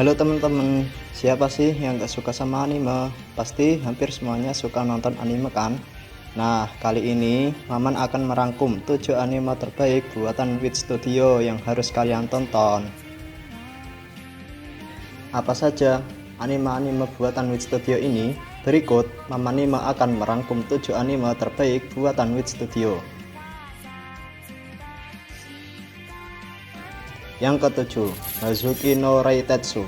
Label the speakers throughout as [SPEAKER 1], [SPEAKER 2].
[SPEAKER 1] Halo teman-teman, siapa sih yang gak suka sama anime? Pasti hampir semuanya suka nonton anime kan? Nah, kali ini Maman akan merangkum 7 anime terbaik buatan Wit Studio yang harus kalian tonton. Apa saja anime-anime buatan Wit Studio ini? Berikut Maman Anime akan merangkum 7 anime terbaik buatan Wit Studio. Yang ketujuh, Hazuki no Reitetsu.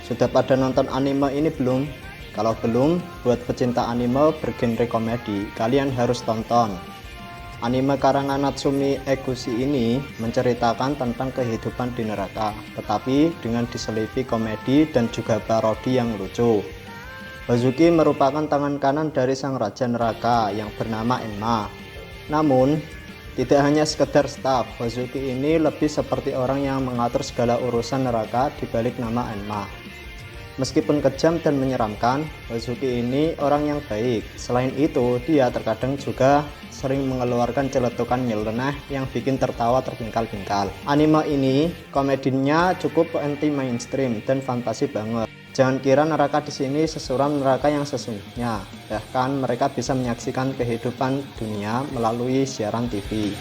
[SPEAKER 1] Sudah pada nonton anime ini belum? Kalau belum, buat pecinta anime bergenre komedi, kalian harus tonton. Anime karangan Natsumi Eguchi ini menceritakan tentang kehidupan di neraka, tetapi dengan diselipi komedi dan juga parodi yang lucu. Hazuki merupakan tangan kanan dari sang raja neraka yang bernama Enma. Namun, tidak hanya sekedar staf, Hazuki ini lebih seperti orang yang mengatur segala urusan neraka di balik nama Enma. Meskipun kejam dan menyeramkan, Hazuki ini orang yang baik. Selain itu, dia terkadang juga sering mengeluarkan celetukan nyeleneh yang bikin tertawa terpingkal-pingkal. Anime ini komedinya cukup anti mainstream dan fantasi banget. Jangan kira neraka di sini sesuram neraka yang sesungguhnya. Bahkan mereka bisa menyaksikan kehidupan dunia melalui siaran TV.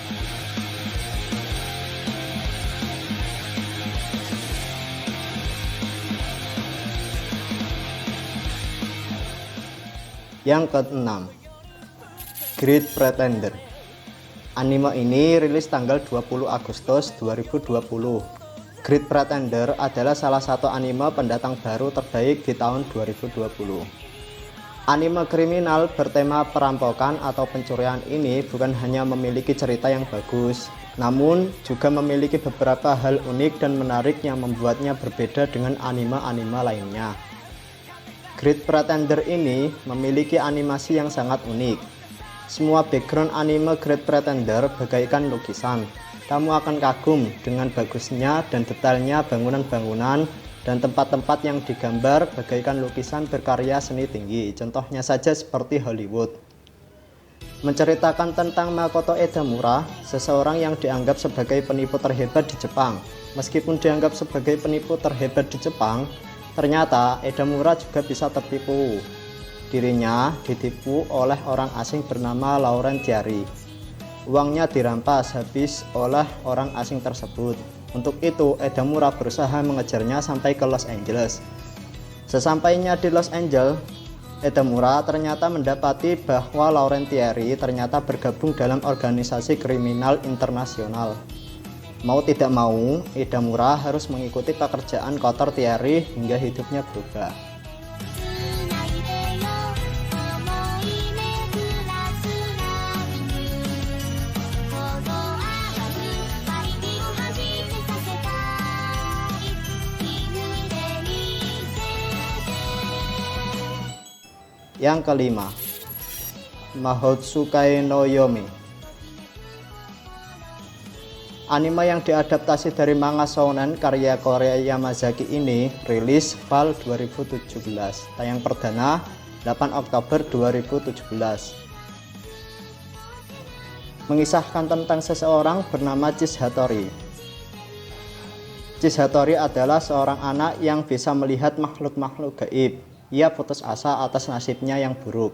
[SPEAKER 1] Yang keenam, Great Pretender. Anime ini rilis tanggal 20 Agustus 2020. Great Pretender adalah salah satu anime pendatang baru terbaik di tahun 2020. Anime kriminal bertema perampokan atau pencurian ini bukan hanya memiliki cerita yang bagus, namun juga memiliki beberapa hal unik dan menarik yang membuatnya berbeda dengan anime-anime lainnya. Great Pretender ini memiliki animasi yang sangat unik. Semua background anime Great Pretender bagaikan lukisan. Kamu akan kagum dengan bagusnya dan detailnya bangunan-bangunan dan tempat-tempat yang digambar bagaikan lukisan berkarya seni tinggi. Contohnya saja seperti Hollywood. Menceritakan tentang Makoto Edamura, seseorang yang dianggap sebagai penipu terhebat di Jepang. Meskipun dianggap sebagai penipu terhebat di Jepang, ternyata Edamura juga bisa tertipu. Dirinya ditipu oleh orang asing bernama Laurentiari. Uangnya dirampas habis oleh orang asing tersebut. Untuk itu, Edamura berusaha mengejarnya sampai ke Los Angeles. Sesampainya di Los Angeles, Edamura ternyata mendapati bahwa Laurentiari ternyata bergabung dalam organisasi kriminal internasional. Mau tidak mau, Edamura harus mengikuti pekerjaan kotor Tiari hingga hidupnya berubah. Yang kelima, Mahotsukai no Yomi. Anime yang diadaptasi dari manga shounen karya Korea Yamazaki ini rilis Fall 2017. Tayang perdana 8 Oktober 2017. Mengisahkan tentang seseorang bernama Chiz-Hattori. Chiz-Hattori adalah seorang anak yang bisa melihat makhluk-makhluk gaib. Ia putus asa atas nasibnya yang buruk.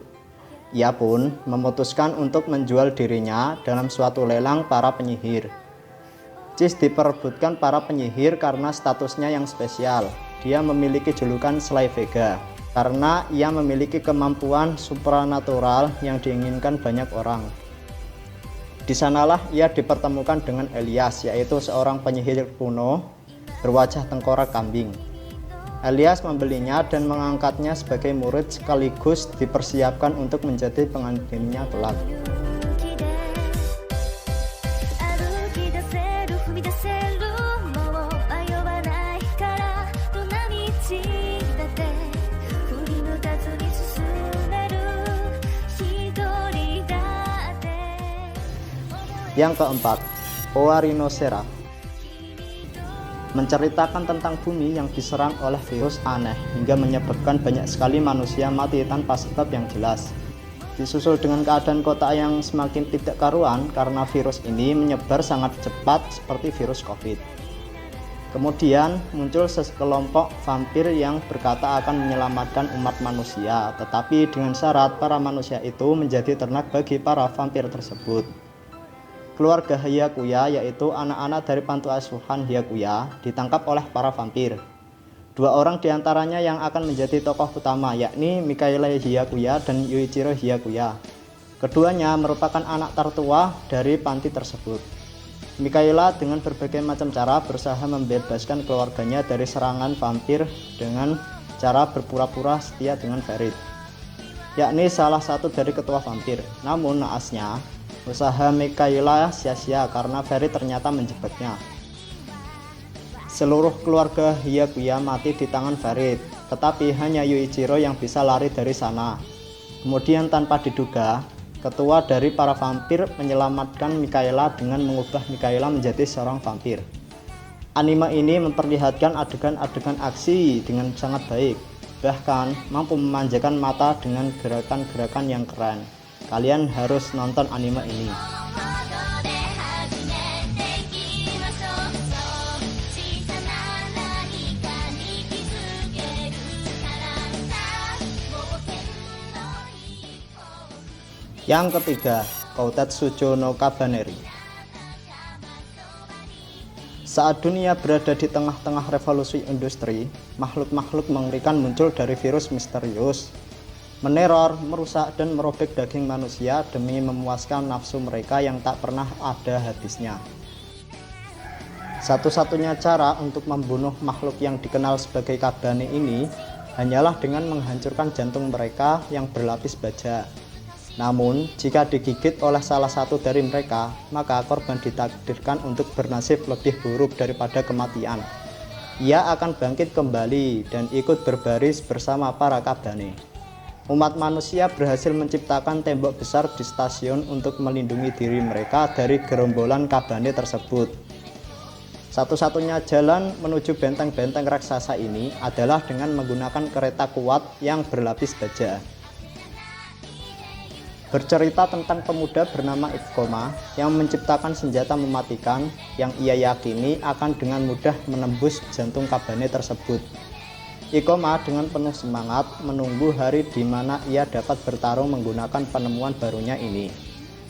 [SPEAKER 1] Ia pun memutuskan untuk menjual dirinya dalam suatu lelang para penyihir. Chiz diperebutkan para penyihir karena statusnya yang spesial. Dia memiliki julukan Sly Vega karena ia memiliki kemampuan supranatural yang diinginkan banyak orang. Di sanalah ia dipertemukan dengan Elias, yaitu seorang penyihir kuno berwajah tengkorak kambing. Elias membelinya dan mengangkatnya sebagai murid sekaligus dipersiapkan untuk menjadi pengantinnya kelak. Yang keempat, Owari no Seraph. Menceritakan tentang bumi yang diserang oleh virus aneh hingga menyebabkan banyak sekali manusia mati tanpa sebab yang jelas. Disusul dengan keadaan kota yang semakin tidak karuan karena virus ini menyebar sangat cepat seperti virus COVID. Kemudian muncul sekelompok vampir yang berkata akan menyelamatkan umat manusia, tetapi dengan syarat para manusia itu menjadi ternak bagi para vampir tersebut. Keluarga Hyakuya, yaitu anak-anak dari panti asuhan Hyakuya, ditangkap oleh para vampir. Dua orang diantaranya yang akan menjadi tokoh utama, yakni Mikaela Hyakuya dan Yuichiro Hyakuya. Keduanya merupakan anak tertua dari panti tersebut. Mikaela dengan berbagai macam cara berusaha membebaskan keluarganya dari serangan vampir dengan cara berpura-pura setia dengan Ferit, yakni salah satu dari ketua vampir. Namun naasnya, usaha Mikaela sia-sia karena Ferit ternyata menjebaknya. Seluruh keluarga Hyakuya mati di tangan Ferit, tetapi hanya Yuichiro yang bisa lari dari sana. Kemudian tanpa diduga, ketua dari para vampir menyelamatkan Mikaela dengan mengubah Mikaela menjadi seorang vampir. Anime ini memperlihatkan adegan-adegan aksi dengan sangat baik, bahkan mampu memanjakan mata dengan gerakan-gerakan yang keren. Kalian harus nonton anime ini. Yang ketiga, Koutetsujo no Kabaneri. Saat dunia berada di tengah-tengah revolusi industri, makhluk-makhluk mengerikan muncul dari virus misterius, meneror, merusak, dan merobek daging manusia demi memuaskan nafsu mereka yang tak pernah ada habisnya. Satu-satunya cara untuk membunuh makhluk yang dikenal sebagai Kabane ini hanyalah dengan menghancurkan jantung mereka yang berlapis baja. Namun, jika digigit oleh salah satu dari mereka, maka korban ditakdirkan untuk bernasib lebih buruk daripada kematian. Ia akan bangkit kembali dan ikut berbaris bersama para Kabane. Umat manusia berhasil menciptakan tembok besar di stasiun untuk melindungi diri mereka dari gerombolan Kabane tersebut. Satu-satunya jalan menuju benteng-benteng raksasa ini adalah dengan menggunakan kereta kuat yang berlapis baja. Bercerita tentang pemuda bernama Ikoma yang menciptakan senjata mematikan yang ia yakini akan dengan mudah menembus jantung Kabane tersebut. Ikoma dengan penuh semangat menunggu hari di mana ia dapat bertarung menggunakan penemuan barunya ini.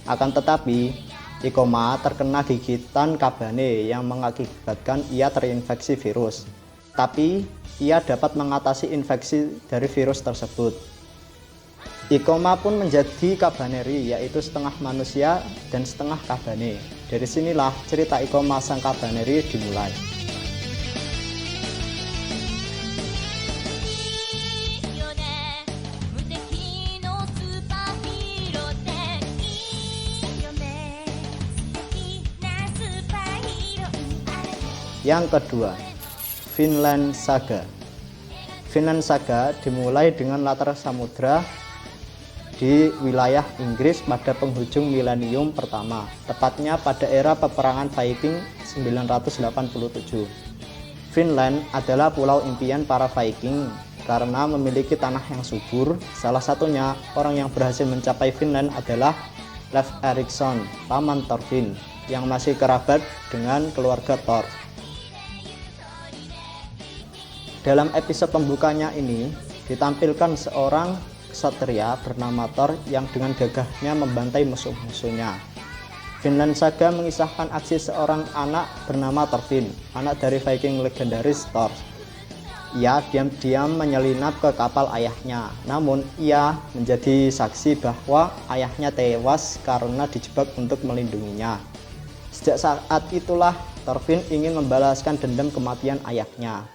[SPEAKER 1] Akan tetapi, Ikoma terkena gigitan Kabane yang mengakibatkan ia terinfeksi virus. Tapi, ia dapat mengatasi infeksi dari virus tersebut. Ikoma pun menjadi Kabaneri, yaitu setengah manusia dan setengah Kabane. Dari sinilah cerita Ikoma sang Kabaneri dimulai. Yang kedua, Vinland Saga. Vinland Saga dimulai dengan latar samudra di wilayah Inggris pada penghujung milenium pertama, tepatnya pada era peperangan Viking 987. Vinland adalah pulau impian para Viking karena memiliki tanah yang subur. Salah satunya orang yang berhasil mencapai Vinland adalah Leif Erikson, paman Thorfinn, yang masih kerabat dengan keluarga Thor. Dalam episode pembukanya ini ditampilkan seorang ksatria bernama Thor yang dengan gagahnya membantai musuh-musuhnya. Vinland Saga mengisahkan aksi seorang anak bernama Thorfinn, anak dari Viking legendaris Thor. Ia diam-diam menyelinap ke kapal ayahnya, namun ia menjadi saksi bahwa ayahnya tewas karena dijebak untuk melindunginya. Sejak saat itulah Thorfinn ingin membalaskan dendam kematian ayahnya.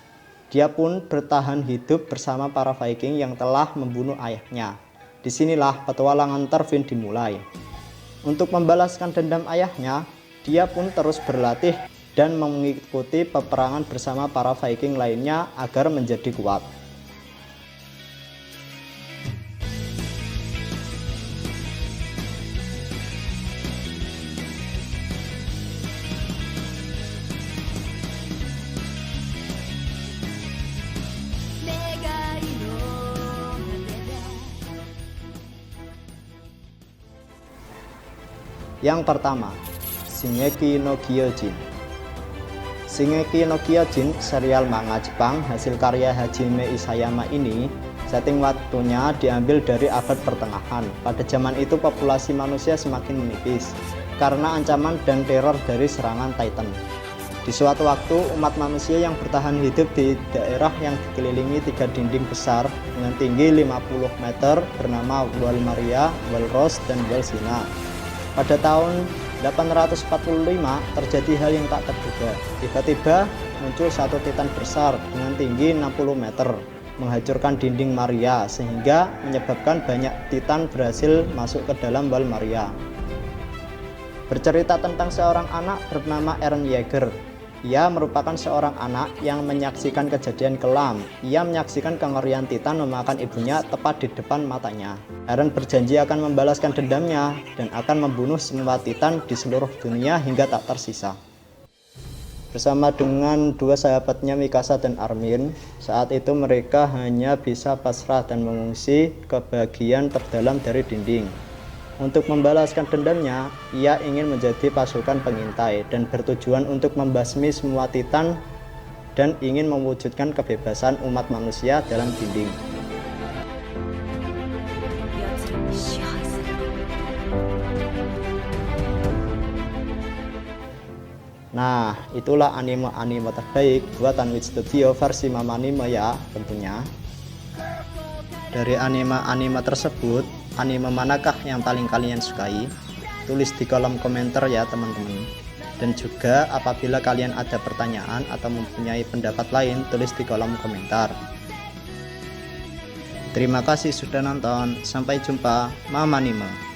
[SPEAKER 1] Dia pun bertahan hidup bersama para Viking yang telah membunuh ayahnya. Disinilah petualangan Thorfinn dimulai. Untuk membalaskan dendam ayahnya, dia pun terus berlatih dan mengikuti peperangan bersama para Viking lainnya agar menjadi kuat. Yang pertama, Shingeki no Kyojin. Shingeki no Kyojin, serial manga Jepang hasil karya Hajime Isayama ini, setting waktunya diambil dari abad pertengahan. Pada zaman itu populasi manusia semakin menipis karena ancaman dan teror dari serangan Titan. Di suatu waktu, umat manusia yang bertahan hidup di daerah yang dikelilingi 3 dinding besar dengan tinggi 50 meter bernama Wall Maria, Wall Rose, dan Wall Sina. Pada tahun 845 terjadi hal yang tak terduga. Tiba-tiba muncul satu titan besar dengan tinggi 60 meter menghancurkan dinding Maria sehingga menyebabkan banyak titan berhasil masuk ke dalam Wall Maria. Bercerita tentang seorang anak bernama Eren Yeager. Ia merupakan seorang anak yang menyaksikan kejadian kelam. Ia menyaksikan kengerian titan memakan ibunya tepat di depan matanya. Eren berjanji akan membalaskan dendamnya dan akan membunuh semua titan di seluruh dunia hingga tak tersisa. Bersama dengan 2 sahabatnya Mikasa dan Armin, saat itu mereka hanya bisa pasrah dan mengungsi ke bagian terdalam dari dinding. Untuk membalaskan dendamnya, ia ingin menjadi pasukan pengintai dan bertujuan untuk membasmi semua titan dan ingin mewujudkan kebebasan umat manusia dalam dinding. Nah, itulah anime-anime terbaik buatan Wit Studio versi Mamanime ya tentunya. Dari anime-anime tersebut, anime manakah yang paling kalian sukai? Tulis di kolom komentar ya teman-teman. Dan juga apabila kalian ada pertanyaan atau mempunyai pendapat lain, tulis di kolom komentar. Terima kasih sudah nonton. Sampai jumpa. Mamanime.